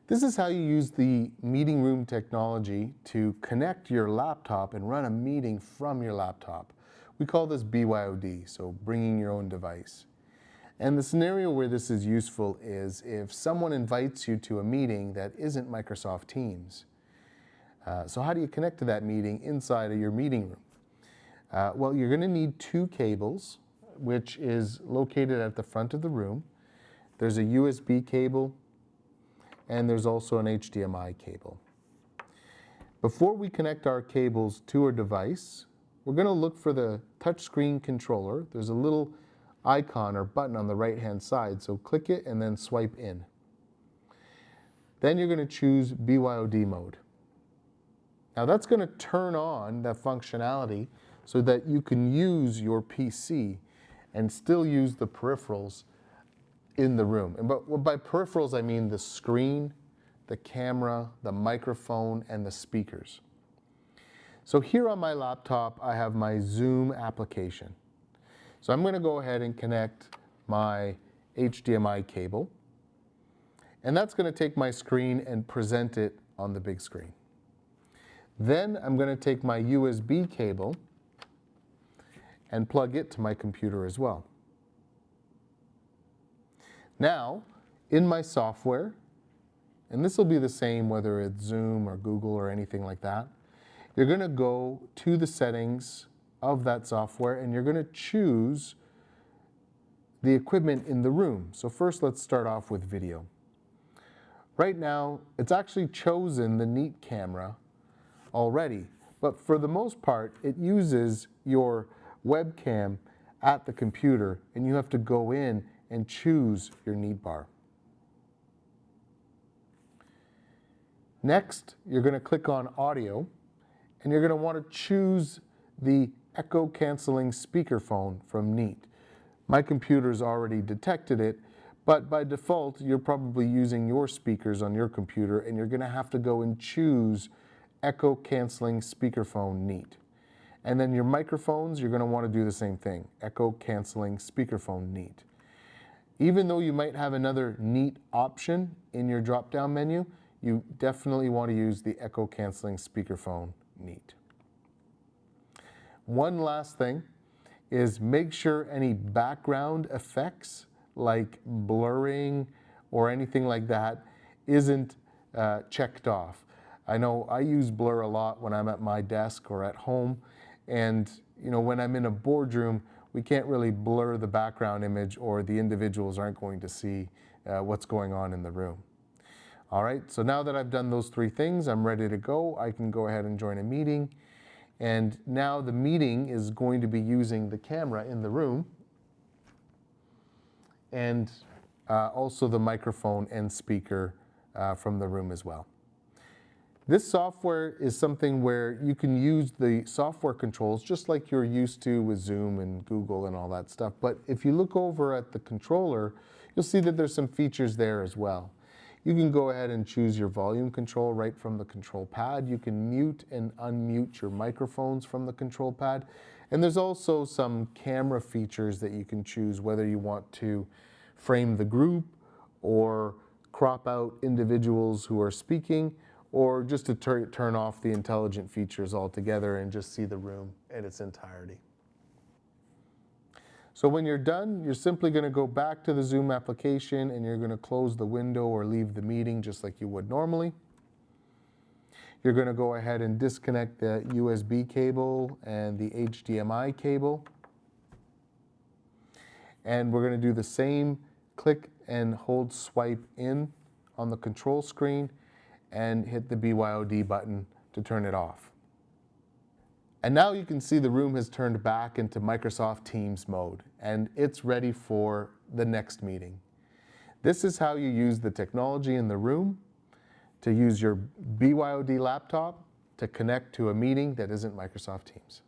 This is how you use the meeting room technology to connect your laptop and run a meeting from your laptop. We call this BYOD, so bringing your own device. And the scenario where this is useful is if someone invites you to a meeting that isn't Microsoft Teams. So how do you connect to that meeting inside of your meeting room? Well, you're going to need two cables, which is located at the front of the room. There's a USB cable, and there's also an HDMI cable. Before we connect our cables to our device, we're going to look for the touchscreen controller. There's a little icon or button on the right-hand side, so click it and then swipe in. Then you're going to choose BYOD mode. Now that's going to turn on that functionality so that you can use your PC and still use the peripherals in the room. And by peripherals, I mean the screen, the camera, the microphone, and the speakers. So here on my laptop, I have my Zoom application. So I'm going to go ahead and connect my HDMI cable. And that's going to take my screen and present it on the big screen. Then I'm going to take my USB cable and plug it to my computer as well. Now, in my software, and this will be the same whether it's Zoom or Google or anything like that, you're going to go to the settings of that software and you're going to choose the equipment in the room. So first let's start off with video. Right now, it's actually chosen the Neat camera already, but for the most part, it uses your webcam at the computer and you have to go in and choose your Neat bar. Next, you're going to click on audio and you're going to want to choose the echo canceling speakerphone from Neat. My computer's already detected it, but by default, you're probably using your speakers on your computer and you're going to have to go and choose echo canceling speakerphone Neat. And then your microphones, you're going to want to do the same thing, echo canceling speakerphone Neat. Even though you might have another Neat option in your drop-down menu, you definitely want to use the echo canceling speakerphone Neat. One last thing is make sure any background effects like blurring or anything like that isn't checked off. I know I use blur a lot when I'm at my desk or at home, and when I'm in a boardroom, we can't really blur the background image or the individuals aren't going to see what's going on in the room. All right, so now that I've done those three things, I'm ready to go. I can go ahead and join a meeting. And now the meeting is going to be using the camera in the room and also the microphone and speaker from the room as well. This software is something where you can use the software controls just like you're used to with Zoom and Google and all that stuff. But if you look over at the controller, you'll see that there's some features there as well. You can go ahead and choose your volume control right from the control pad. You can mute and unmute your microphones from the control pad. And there's also some camera features that you can choose whether you want to frame the group or crop out individuals who are speaking, or just to turn off the intelligent features altogether and just see the room in its entirety. So when you're done, you're simply going to go back to the Zoom application and you're going to close the window or leave the meeting just like you would normally. You're going to go ahead and disconnect the USB cable and the HDMI cable. And we're going to do the same click and hold swipe in on the control screen and hit the BYOD button to turn it off. And now you can see the room has turned back into Microsoft Teams mode and it's ready for the next meeting. This is how you use the technology in the room to use your BYOD laptop to connect to a meeting that isn't Microsoft Teams.